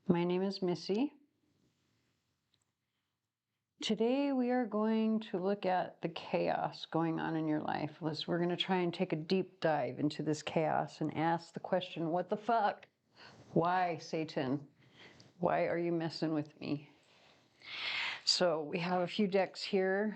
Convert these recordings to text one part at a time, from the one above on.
My name is Missy. Today we are going to look at the chaos going on in your life. We're going to try and take a deep dive into this chaos and ask the question, what the fuck? Why, Satan? Why are you messing with me? So we have a few decks here.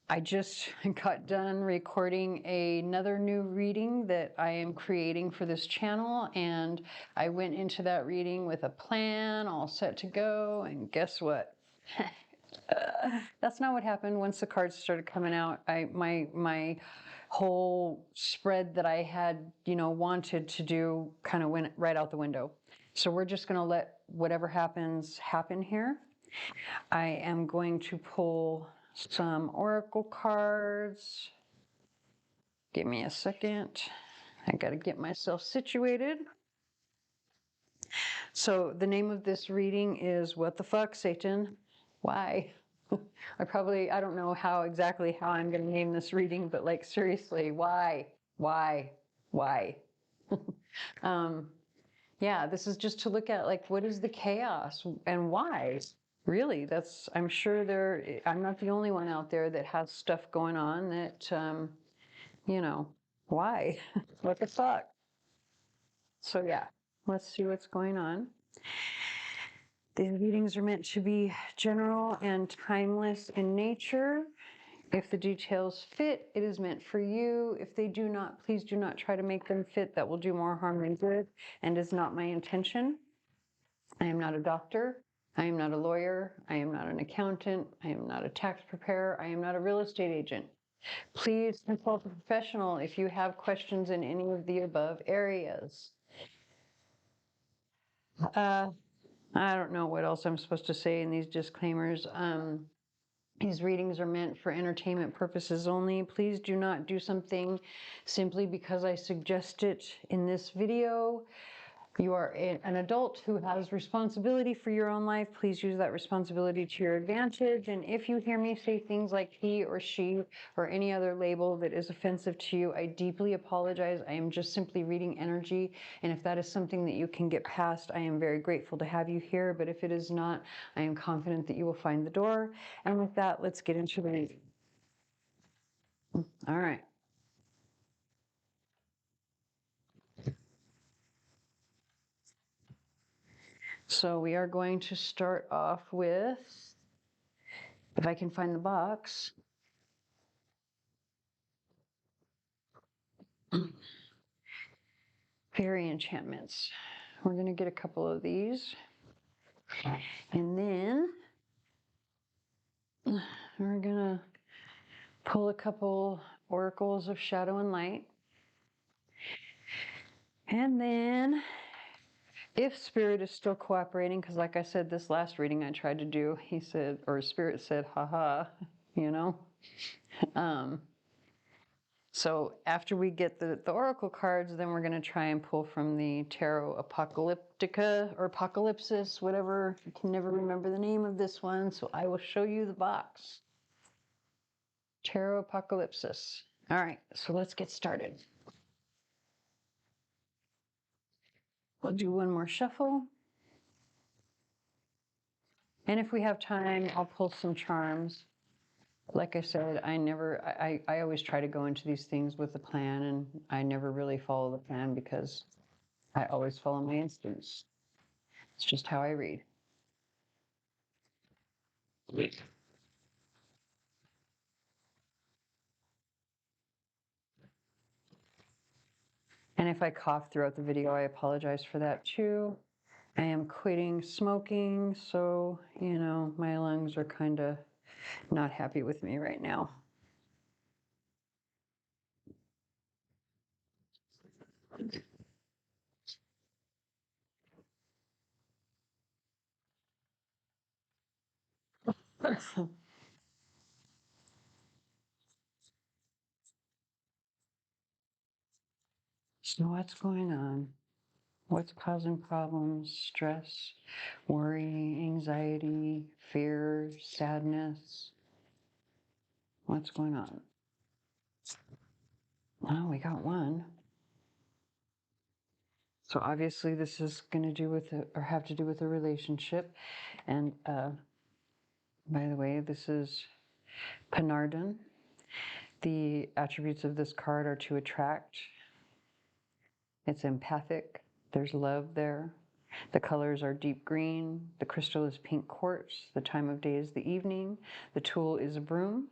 I just got done recording another new reading that I am creating for this channel, and I went into that reading with a plan all set to go, and guess what? That's not what happened. Once the cards started coming out, my whole spread that I had, wanted to do kind of went right out the window. So we're just going to let whatever happens happen here. I am going to pull some oracle cards. Give me a second. I got to get myself situated. So the name of this reading is What the Fuck, Satan? Why? I don't know exactly how I'm going to name this reading, but like seriously, why? Yeah, this is just to look at like what is the chaos and why? Really, I'm sure I'm not the only one out there that has stuff going on that, why? What the fuck? So yeah, let's see what's going on. These readings are meant to be general and timeless in nature. If the details fit, it is meant for you. If they do not, please do not try to make them fit. That will do more harm than good and is not my intention. I am not a doctor. I am not a lawyer. I am not an accountant. I am not a tax preparer. I am not a real estate agent. Please consult a professional if you have questions in any of the above areas. I don't know what else I'm supposed to say in these disclaimers. These readings are meant for entertainment purposes only. Please do not do something simply because I suggest it in this video. You are an adult who has responsibility for your own life. Please use that responsibility to your advantage. And if you hear me say things like he or she or any other label that is offensive to you, I deeply apologize. I am just simply reading energy. And if that is something that you can get past, I am very grateful to have you here. But if it is not, I am confident that you will find the door. And with that, let's get into the reading. All right. So we are going to start off with, if I can find the box. Fairy enchantments. We're going to get a couple of these. And then we're going to pull a couple oracles of shadow and light. And then if Spirit is still cooperating, because like I said, this last reading I tried to do, he said, or Spirit said, haha, So after we get the oracle cards, then we're going to try and pull from the Tarot Apocalyptica or Apocalypsis, whatever. I can never remember the name of this one, so I will show you the box. Tarot Apocalypsis. All right, so let's get started. We'll do one more shuffle. And if we have time, I'll pull some charms. Like I said, I always try to go into these things with a plan, and I never really follow the plan because I always follow my instincts. It's just how I read. And if I cough throughout the video, I apologize for that too. I am quitting smoking, so, my lungs are kind of not happy with me right now. So what's going on? What's causing problems? Stress, worry, anxiety, fear, sadness? What's going on? Oh, we got one. So obviously this is going to do with or have to do with a relationship. And by the way, this is Penardon. The attributes of this card are to attract. It's empathic. There's love there. The colors are deep green. The crystal is pink quartz. The time of day is the evening. The tool is a broom.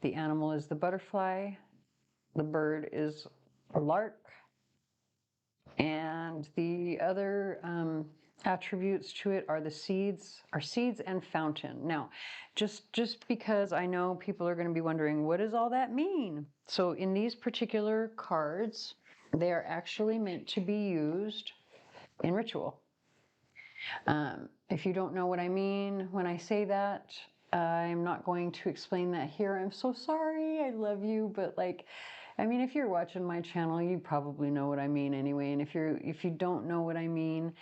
The animal is the butterfly. The bird is a lark. And the other attributes to it are seeds and fountain. Now, just because I know people are going to be wondering, what does all that mean? So in these particular cards, they are actually meant to be used in ritual. If you don't know what I mean when I say that, I'm not going to explain that here. I'm so sorry. I love you, but like, I mean, if you're watching my channel, you probably know what I mean anyway. And if you don't know what I mean,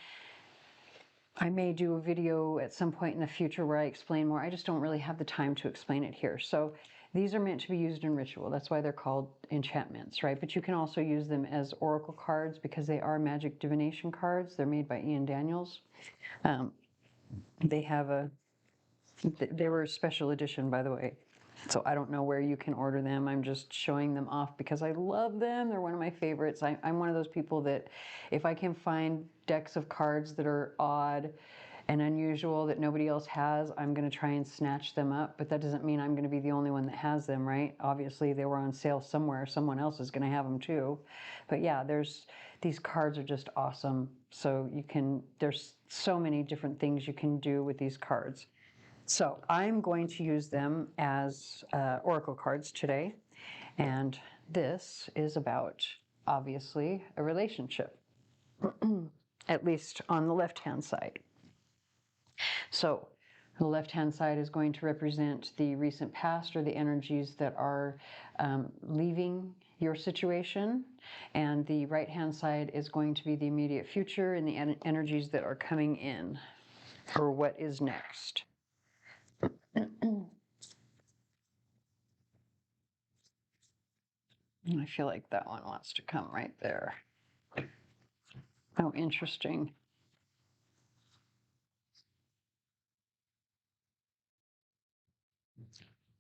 I may do a video at some point in the future where I explain more. I just don't really have the time to explain it here. So these are meant to be used in ritual. That's why they're called enchantments, right? But you can also use them as oracle cards because they are magic divination cards. They're made by Ian Daniels. They were a special edition, by the way. So I don't know where you can order them. I'm just showing them off because I love them. They're one of my favorites. I'm one of those people that if I can find decks of cards that are odd and unusual that nobody else has, I'm going to try and snatch them up. But that doesn't mean I'm going to be the only one that has them, right? Obviously, they were on sale somewhere. Someone else is going to have them too. But yeah, these cards are just awesome. So there's so many different things you can do with these cards. So I'm going to use them as oracle cards today. And this is about, obviously, a relationship, at least on the left-hand side. So the left-hand side is going to represent the recent past or the energies that are leaving your situation. And the right-hand side is going to be the immediate future and the energies that are coming in, or what is next. I feel like that one wants to come right there. Oh, interesting.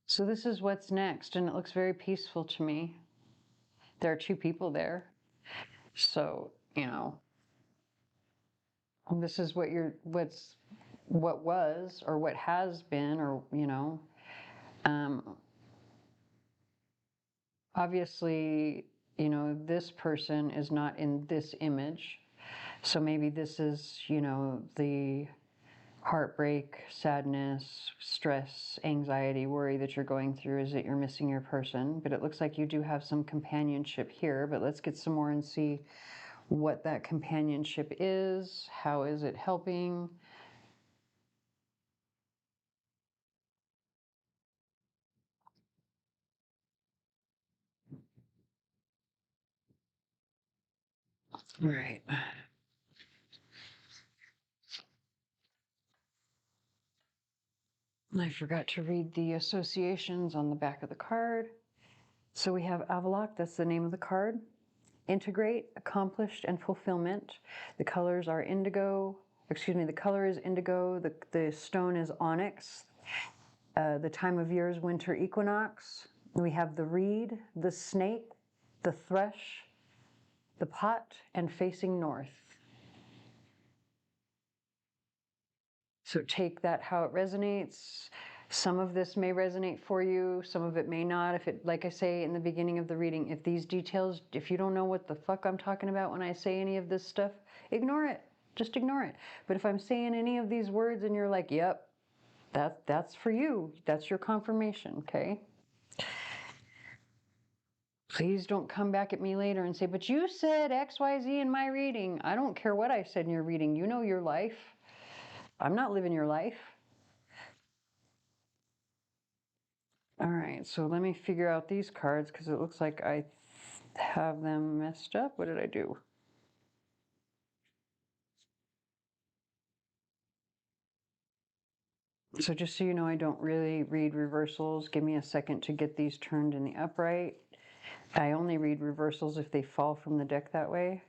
So this is what's next, and it looks very peaceful to me. There are two people there. So, this is what was, or what has been, or, obviously, this person is not in this image. So maybe this is, the heartbreak, sadness, stress, anxiety, worry that you're going through is that you're missing your person. But it looks like you do have some companionship here. But let's get some more and see what that companionship is. How is it helping? All right. I forgot to read the associations on the back of the card. So we have Avalok, that's the name of the card. Integrate, accomplished, and fulfillment. The colors are indigo. Excuse me, the color is indigo. The stone is onyx. The time of year is winter equinox. We have the reed, the snake, the thrush, the pot, and facing north. So take that how it resonates. Some of this may resonate for you, some of it may not. If it, like I say in the beginning of the reading, if these details, if you don't know what the fuck I'm talking about when I say any of this stuff, ignore it. Just ignore it. But if I'm saying any of these words and you're like, yep, that's for you. That's your confirmation, okay? Please don't come back at me later and say, but you said XYZ in my reading. I don't care what I said in your reading. You know your life. I'm not living your life. All right, so let me figure out these cards because it looks like I have them messed up. What did I do? So just so you know, I don't really read reversals. Give me a second to get these turned in the upright. I only read reversals if they fall from the deck that way.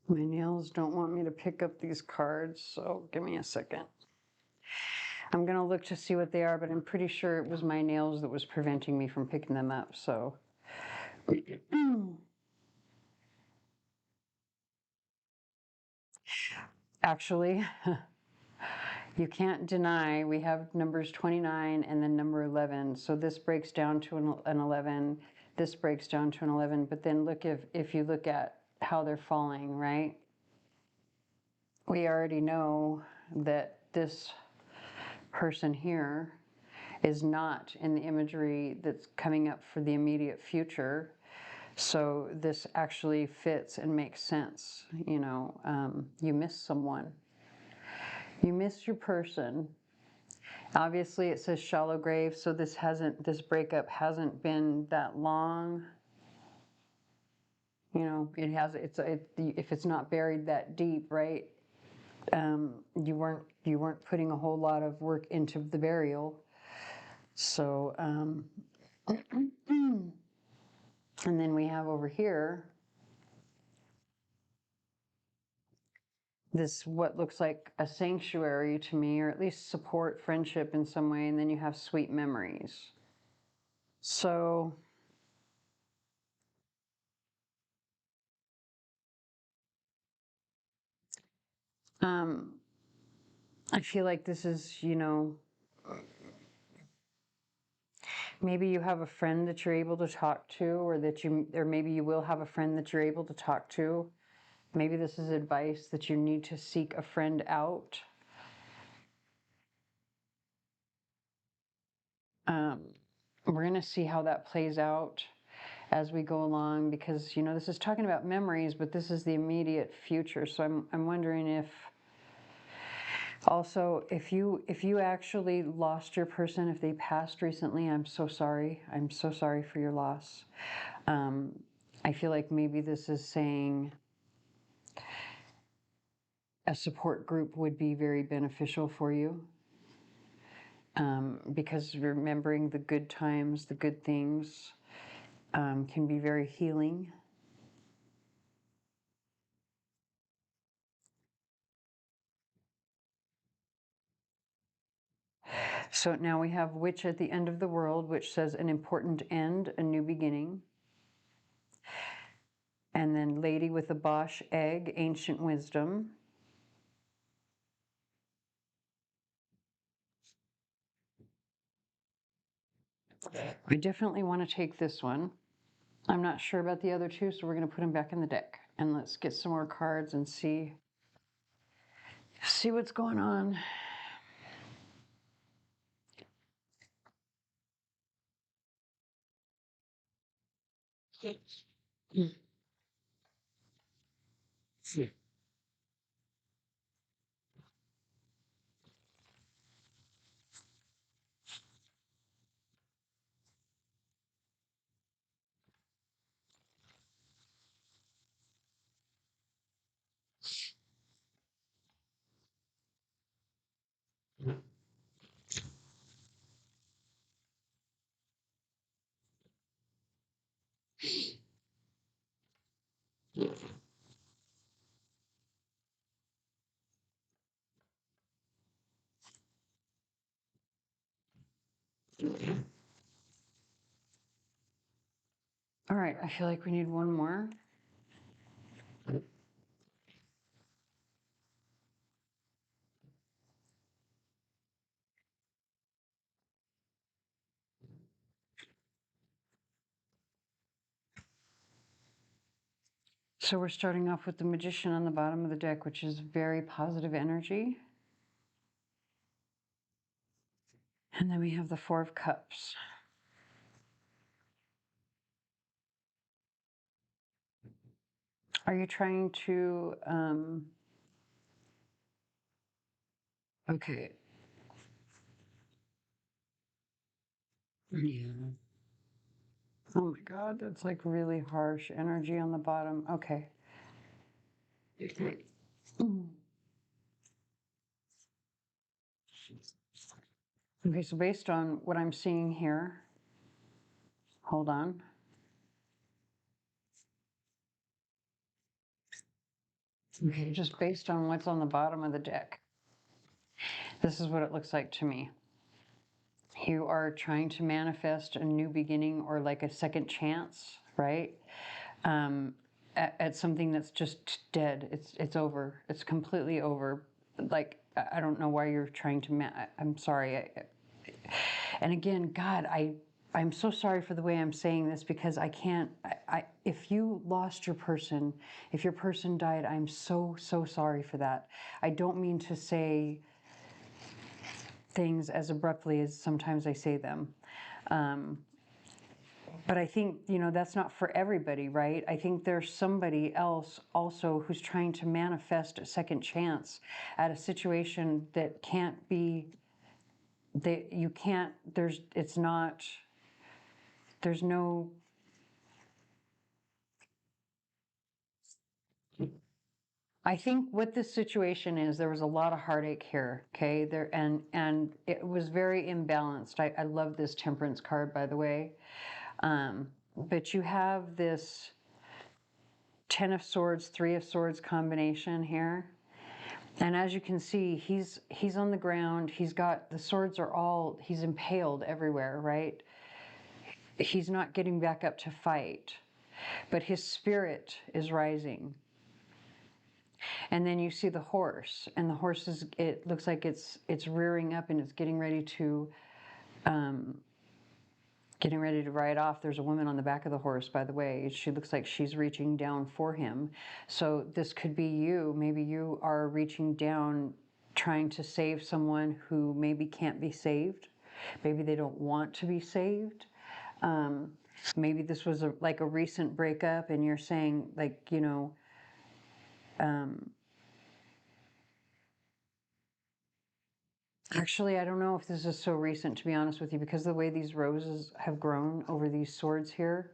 My nails don't want me to pick up these cards, so give me a second. I'm going to look to see what they are, but I'm pretty sure it was my nails that was preventing me from picking them up, so. Actually, you can't deny we have numbers 29 and then number 11. So this breaks down to an 11. This breaks down to an 11. But then look, if you look at how they're falling, right? We already know that this person here is not in the imagery that's coming up for the immediate future. So this actually fits and makes sense. You know, you miss someone. You miss your person. Obviously it says shallow grave, so this breakup hasn't been that long. You know, if it's not buried that deep, right? You weren't putting a whole lot of work into the burial. So, and then we have over here this what looks like a sanctuary to me, or at least support friendship in some way, and then you have sweet memories. So I feel like this is, you know, maybe you have a friend that you're able to talk to, or maybe you will have a friend that you're able to talk to. Maybe this is advice that you need to seek a friend out. We're going to see how that plays out as we go along, because, you know, this is talking about memories, but this is the immediate future. So I'm wondering if also, if you actually lost your person, if they passed recently, I'm so sorry. I'm so sorry for your loss. I feel like maybe this is saying a support group would be very beneficial for you, because remembering the good times, the good things, can be very healing. So now we have Witch at the End of the World, which says an important end, a new beginning. And then Lady with a Bosch Egg, Ancient Wisdom. I definitely want to take this one. I'm not sure about the other two, so we're going to put them back in the deck. And let's get some more cards and see what's going on. All right, I feel like we need one more. So we're starting off with the Magician on the bottom of the deck, which is very positive energy. And then we have the Four of Cups. Are you trying to, okay. Yeah. Oh my God, that's like really harsh energy on the bottom. Okay. Okay, so based on what I'm seeing here, hold on. Okay, just based on what's on the bottom of the deck, this is what it looks like to me. You are trying to manifest a new beginning or like a second chance, right? At something that's just dead. It's over. It's completely over. Like, I don't know why you're trying to. I'm sorry. And again, God, I'm so sorry for the way I'm saying this because I can't. If you lost your person, if your person died, I'm so sorry for that. I don't mean to say things as abruptly as sometimes I say them. But I think, that's not for everybody, right? I think there's somebody else also who's trying to manifest a second chance at a situation that can't be, that you can't, it's not, there's no, I think what this situation is, there was a lot of heartache here, okay? And it was very imbalanced. I love this Temperance card, by the way. But you have this Ten of Swords, Three of Swords combination here. And as you can see, he's on the ground. He's got, the swords are all, he's impaled everywhere, right? He's not getting back up to fight, but his spirit is rising. And then you see the horse, and the horse is, it looks like it's rearing up and it's getting ready to ride off. There's a woman on the back of the horse, by the way. She looks like she's reaching down for him. So this could be you. Maybe you are reaching down, trying to save someone who maybe can't be saved. Maybe they don't want to be saved. Maybe this was like a recent breakup and you're saying, like, actually, I don't know if this is so recent, to be honest with you, because the way these roses have grown over these swords here,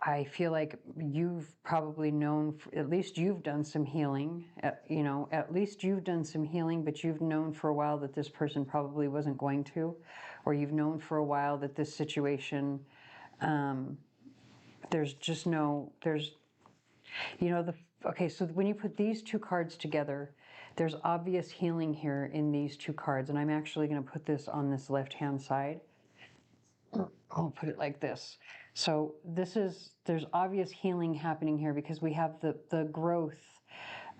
I feel like you've probably known, at least you've done some healing, at least you've done some healing, but you've known for a while that this person probably wasn't going to, or you've known for a while that this situation, there's just no, okay, so when you put these two cards together, there's obvious healing here in these two cards, and I'm actually going to put this on this left-hand side. I'll put it like this. So there's obvious healing happening here because we have the growth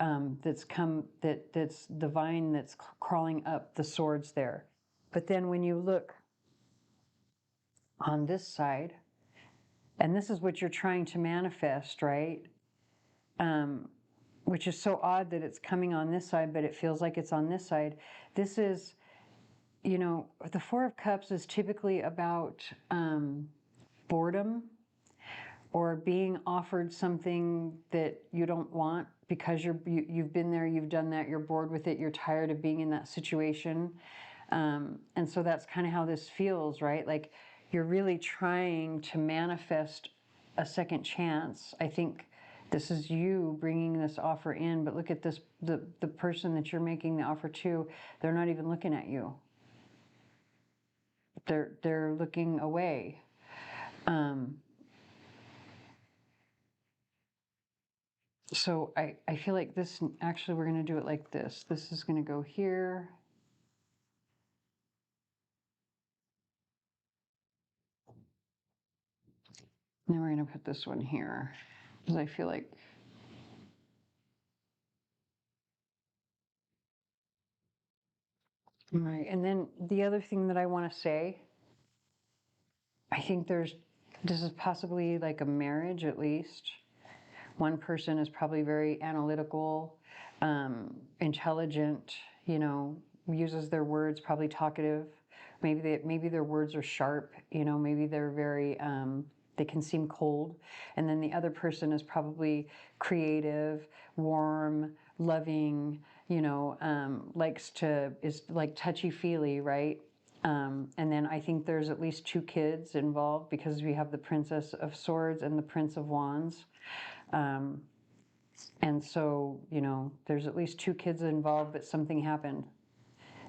that's the vine that's crawling up the swords there. But then when you look on this side, and this is what you're trying to manifest, right? Which is so odd that it's coming on this side, but it feels like it's on this side. This is, the Four of Cups is typically about boredom or being offered something that you don't want because you've been there, you've done that, you're bored with it, you're tired of being in that situation. And so that's kind of how this feels, right? Like you're really trying to manifest a second chance. I think this is you bringing this offer in, but look at this, the person that you're making the offer to, they're not even looking at you. They're looking away. So I feel like this, actually we're going to do it like this. This is going to go here. And then we're going to put this one here because I feel like, all right. And then the other thing that I want to say, I think this is possibly like a marriage at least, One person is probably very analytical, intelligent, you know, uses their words, probably talkative. Maybe their words are sharp, you know, maybe they're very, they can seem cold. And then the other person is probably creative, warm, loving, you know, is like touchy-feely, right? And then I think there's at least 2 kids involved because we have the Princess of Swords and the Prince of Wands. And so, you know, there's at least 2 kids involved, but something happened.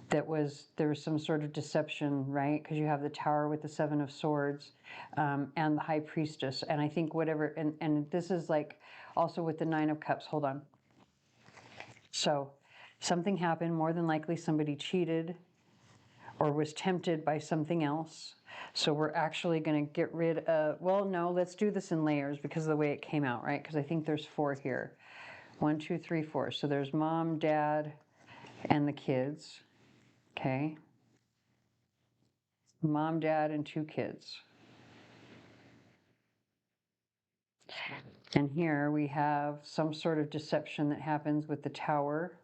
There was some sort of deception, right? Because you have the Tower with the 7 of Swords and the High Priestess. And I think whatever, and this is like also with the 9 of Cups. Hold on. So something happened. More than likely somebody cheated or was tempted by something else. So we're actually going to get rid of, well, no, let's do this in layers because of the way it came out, right? Because I think there's 4 here. 1, 2, 3, 4. So there's mom, dad, and the kids. Okay. Mom, dad, and 2 kids. And here we have some sort of deception that happens with the Tower,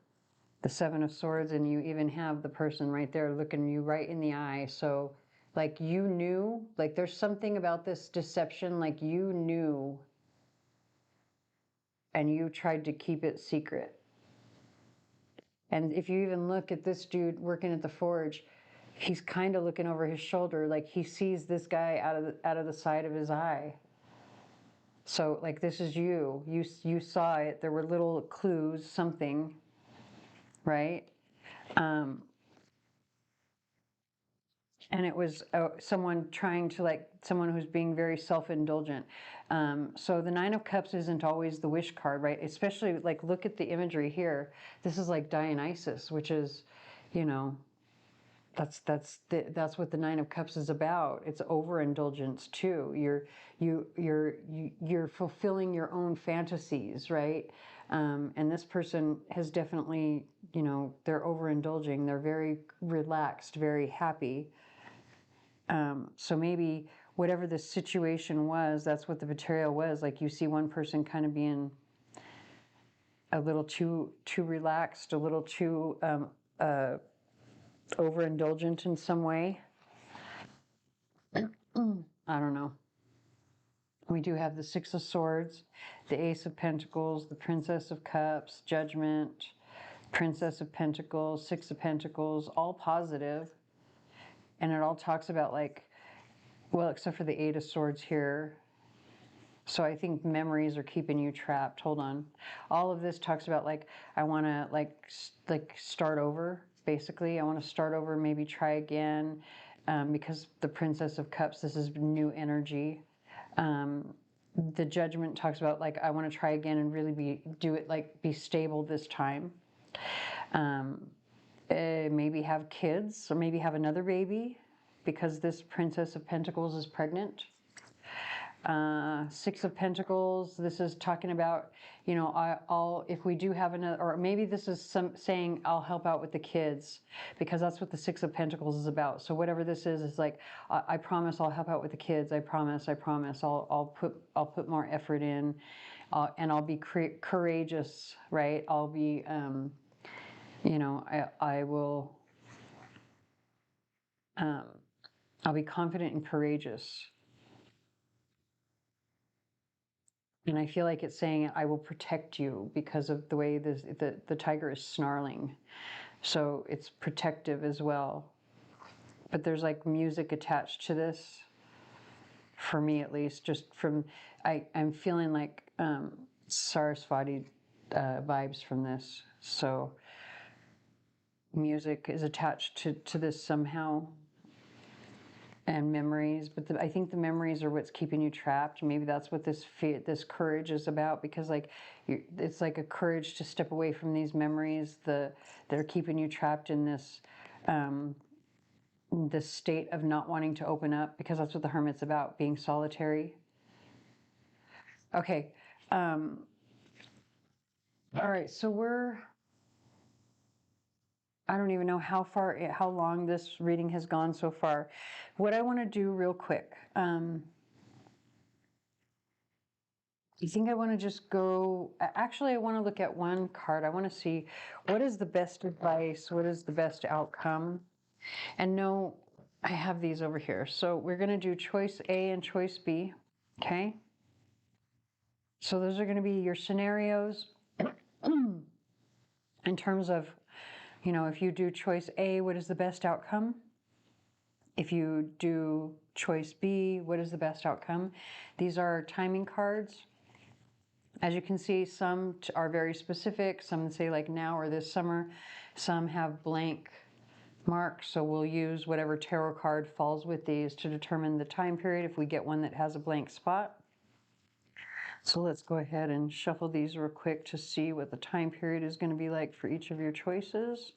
the 7 of Swords, and you even have the person right there looking you right in the eye. So like you knew, like there's something about this deception, like you knew and you tried to keep it secret. And if you even look at this dude working at the forge, he's kind of looking over his shoulder, like he sees this guy out of the side of his eye. So like this is you saw it. There were little clues, something, right? And it was someone trying to, like, someone who's being very self-indulgent. So the 9 of Cups isn't always the wish card, right? Especially, like, look at the imagery here. This is like Dionysus, which is, you know, that's what the 9 of Cups is about. It's overindulgence too. You're fulfilling your own fantasies, right? And this person has definitely, you know, they're overindulging. They're very relaxed, very happy. So maybe whatever the situation was, that's what the material was. Like you see one person kind of being a little too relaxed, a little too overindulgent in some way. I don't know. We do have the 6 of Swords, the Ace of Pentacles, the Princess of Cups, Judgment, Princess of Pentacles, 6 of Pentacles, all positive. And it all talks about, like, well, except for the 8 of Swords here. So I think memories are keeping you trapped. Hold on. All of this talks about, like, I want to, like start over, basically. I want to start over, maybe try again, because the Princess of Cups, this is new energy. The Judgment talks about, like, I want to try again and really be stable this time. Maybe have kids, or maybe have another baby, because this Princess of Pentacles is pregnant. 6 of Pentacles, this is talking about, you know, I'll if we do have another, or maybe this is saying I'll help out with the kids, because that's what the 6 of Pentacles is about. So whatever this is like, I promise I'll help out with the kids. I promise. I'll put more effort in, and I'll be courageous, right? I'll be, you know, I will, I'll be confident and courageous. And I feel like it's saying, I will protect you, because of the way the tiger is snarling. So it's protective as well. But there's like music attached to this, for me at least, just from, I'm feeling like Sarasvati vibes from this. So music is attached to this somehow. And memories, but I think the memories are what's keeping you trapped. Maybe that's what this courage is about, because like it's like a courage to step away from these memories that are keeping you trapped in this this state of not wanting to open up, because that's what the Hermit's about, being solitary. Okay. All right, so I don't even know how long this reading has gone so far. What I want to do real quick, I think I want to just go, actually, I want to look at one card. I want to see what is the best advice, what is the best outcome. And no, I have these over here. So we're going to do choice A and choice B, okay? So those are going to be your scenarios in terms of, if you do choice A, what is the best outcome? If you do choice B, what is the best outcome? These are timing cards. As you can see, some are very specific. Some say like now or this summer. Some have blank marks. So we'll use whatever tarot card falls with these to determine the time period if we get one that has a blank spot. So let's go ahead and shuffle these real quick to see what the time period is going to be like for each of your choices.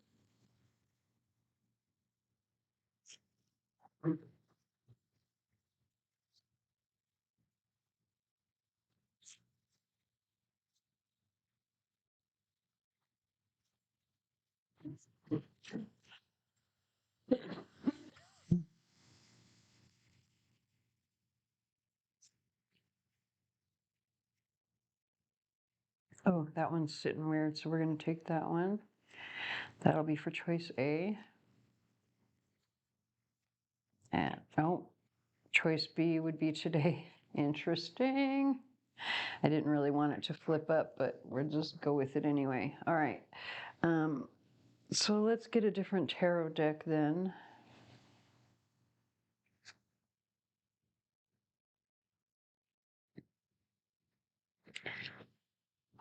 Oh, that one's sitting weird, so we're going to take that one. That'll be for choice A. And, oh, choice B would be today. Interesting. I didn't really want it to flip up, but we'll just go with it anyway. All right. So let's get a different tarot deck then.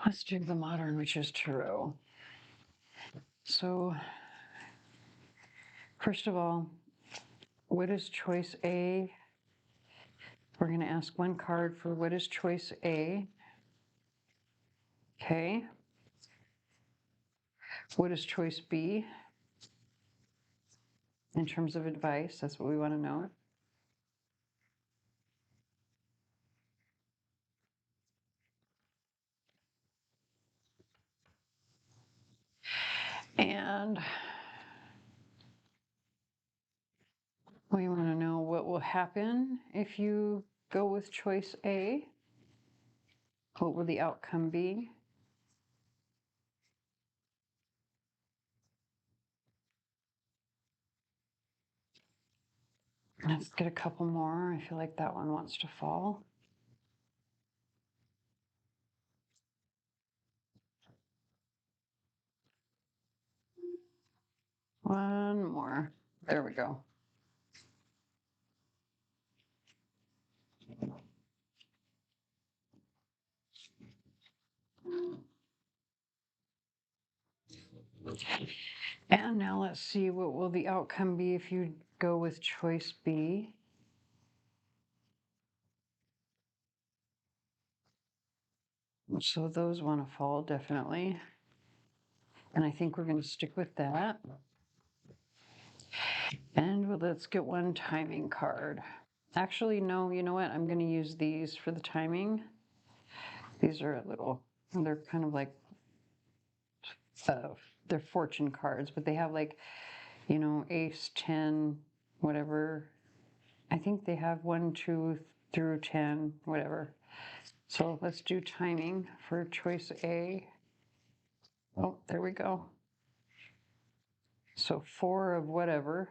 Let's do the Modern Witches Tarot. So, first of all, what is choice A? We're going to ask one card for what is choice A. Okay. What is choice B? In terms of advice, that's what we want to know. And we want to know what will happen if you go with choice A. What will the outcome be? Let's get a couple more. I feel like that one wants to fall. One more. There we go. And now let's see what will the outcome be if you go with choice B. So those want to fall definitely. And I think we're going to stick with that. And let's get one timing card. Actually, no, you know what? I'm going to use these for the timing. These are a little, they're kind of like, they're fortune cards, but they have like, ace, 10, whatever. I think they have 1, 2 through 10, whatever. So let's do timing for choice A. Oh, there we go. So 4 of whatever.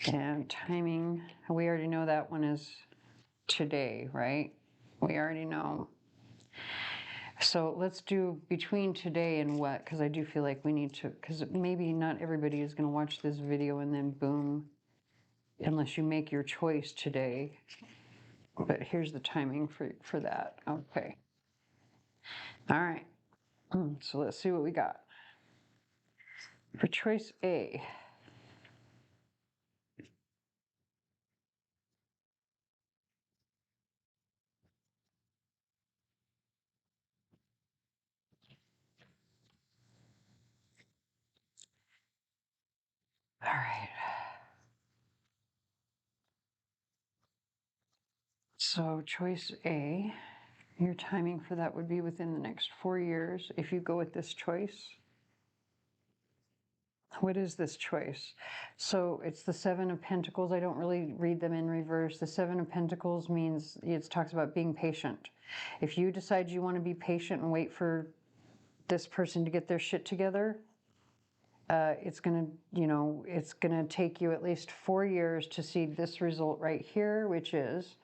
And timing, we already know that one is today, right? We already know. So let's do between today and what, because I do feel like we need to, because maybe not everybody is going to watch this video and then boom, unless you make your choice today. But here's the timing for that. Okay. All right. So let's see what we got. For choice A. All right. So choice A, your timing for that would be within the next 4 years if you go with this choice. What is this choice? So it's the Seven of Pentacles. I don't really read them in reverse. The Seven of Pentacles means, it talks about being patient. If you decide you want to be patient and wait for this person to get their shit together, it's going to, it's going to take you at least 4 years to see this result right here, which is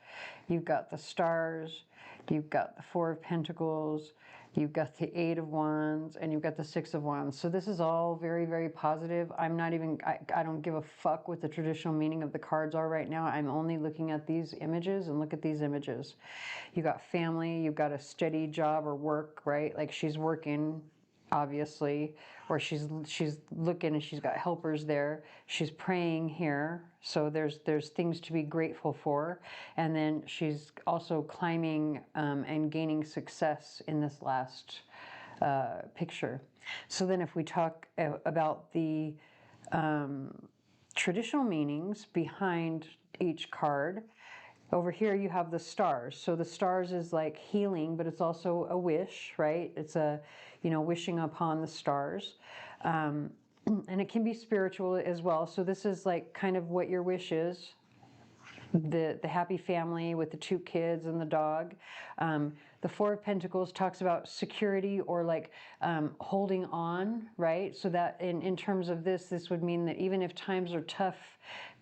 you've got the stars, you've got the Four of Pentacles, you've got the Eight of Wands, and you've got the Six of Wands. So this is all very, very positive. I'm not even, I don't give a fuck what the traditional meaning of the cards are right now. I'm only looking at these images, and look at these images. You got family, you've got a steady job or work, right? Like she's working, obviously, or she's looking and she's got helpers there. She's praying here, so there's things to be grateful for. And then she's also climbing and gaining success in this last picture. So then if we talk about the traditional meanings behind each card, over here you have the stars. So the stars is like healing, but it's also a wish, right? It's a, wishing upon the stars. And it can be spiritual as well. So this is like kind of what your wish is. The happy family with the 2 kids and the dog. The Four of Pentacles talks about security or like holding on, right? So that in terms of this would mean that even if times are tough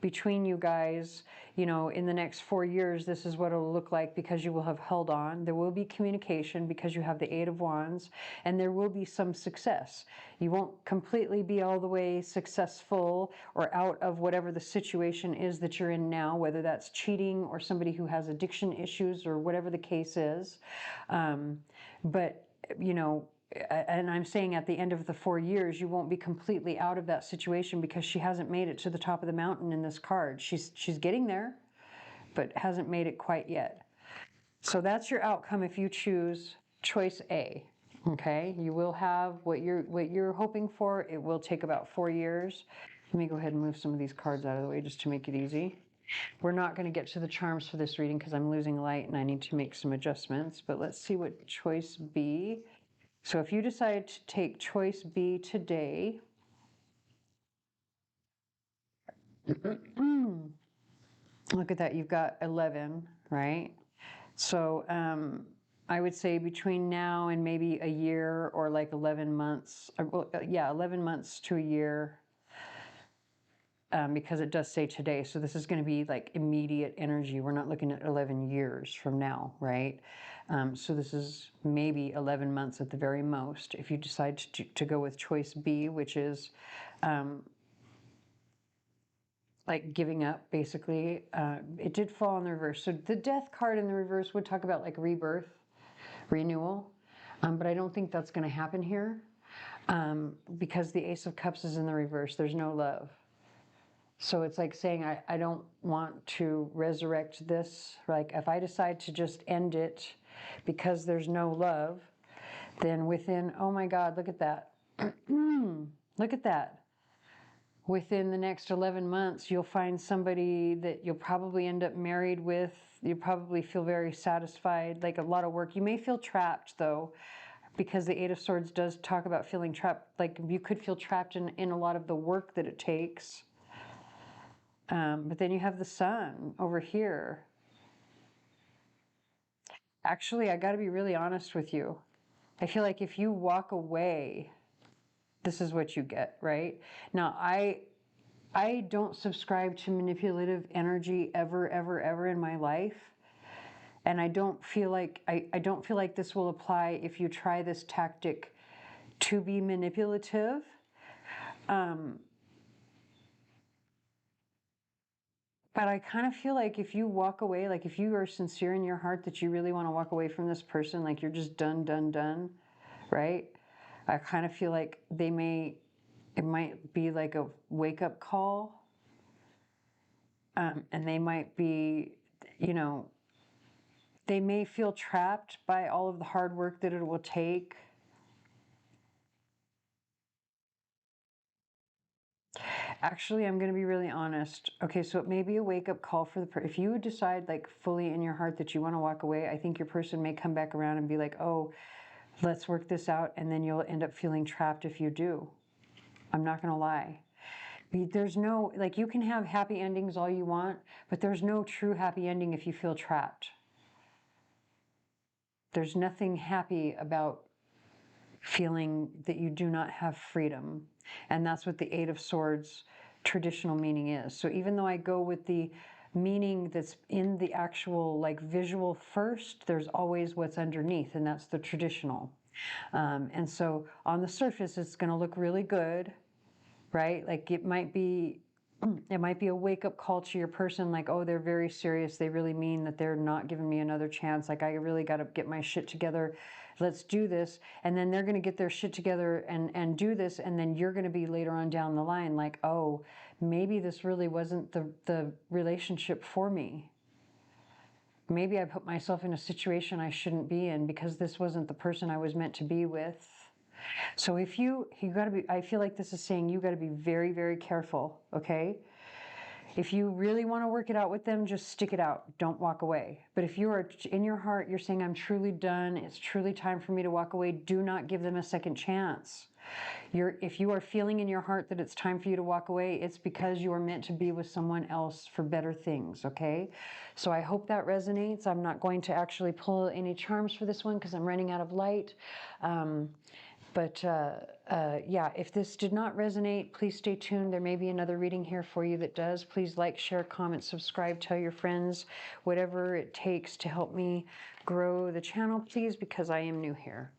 between you guys, in the next 4 years, this is what it'll look like because you will have held on. There will be communication because you have the Eight of Wands, and there will be some success. You won't completely be all the way successful or out of whatever the situation is that you're in now, whether that's cheating or somebody who has addiction issues or whatever the case is. But, and I'm saying at the end of the 4 years, you won't be completely out of that situation because she hasn't made it to the top of the mountain in this card. She's getting there, but hasn't made it quite yet. So that's your outcome if you choose choice A. Okay, you will have what you're hoping for. It will take about 4 years. Let me go ahead and move some of these cards out of the way just to make it easy. We're not going to get to the charms for this reading because I'm losing light and I need to make some adjustments. But let's see what choice B. So if you decide to take choice B today, look at that, you've got 11, right? So I would say between now and maybe a year or like 11 months, 11 months to a year, because it does say today. So this is going to be like immediate energy. We're not looking at 11 years from now, right? So this is maybe 11 months at the very most. If you decide to go with choice B, which is like giving up, basically. It did fall in the reverse. So the death card in the reverse would talk about like rebirth, renewal. But I don't think that's going to happen here because the Ace of Cups is in the reverse. There's no love. So it's like saying, I don't want to resurrect this. Like if I decide to just end it because there's no love, then within, oh my God, look at that. Look at that. Within the next 11 months, you'll find somebody that you'll probably end up married with. You'll probably feel very satisfied, like a lot of work. You may feel trapped though, because the Eight of Swords does talk about feeling trapped. Like you could feel trapped in a lot of the work that it takes. But then you have the Sun over here. Actually, I got to be really honest with you. I feel like if you walk away, this is what you get, right? Now, I don't subscribe to manipulative energy ever, ever, ever in my life. And I don't feel like I don't feel like this will apply if you try this tactic to be manipulative. But I kind of feel like if you walk away, like if you are sincere in your heart that you really want to walk away from this person, like you're just done, right? I kind of feel like it might be like a wake-up call. And they might be, they may feel trapped by all of the hard work that it will take. Actually, I'm going to be really honest. Okay, so it may be a wake-up call for the person. If you decide like fully in your heart that you want to walk away, I think your person may come back around and be like, oh, let's work this out. And then you'll end up feeling trapped if you do. I'm not going to lie. There's no, like, you can have happy endings all you want, but there's no true happy ending if you feel trapped. There's nothing happy about feeling that you do not have freedom. And that's what the Eight of Swords traditional meaning is. So even though I go with the meaning that's in the actual like visual first, there's always what's underneath, and that's the traditional. And so on the surface, it's going to look really good, right? Like it might be a wake-up call to your person, like, oh, they're very serious. They really mean that they're not giving me another chance. Like, I really got to get my shit together. Let's do this. And then they're going to get their shit together and do this. And then you're going to be later on down the line like, oh, maybe this really wasn't the relationship for me. Maybe I put myself in a situation I shouldn't be in because this wasn't the person I was meant to be with. So if you got to be, I feel like this is saying you got to be very, very careful, okay? If you really want to work it out with them, just stick it out. Don't walk away. But if you are in your heart, you're saying, I'm truly done. It's truly time for me to walk away. Do not give them a second chance. If you are feeling in your heart that it's time for you to walk away, it's because you are meant to be with someone else for better things, okay? So I hope that resonates. I'm not going to actually pull any charms for this one because I'm running out of light. Yeah, if this did not resonate, please stay tuned. There may be another reading here for you that does. Please like, share, comment, subscribe, tell your friends, whatever it takes to help me grow the channel, please, because I am new here.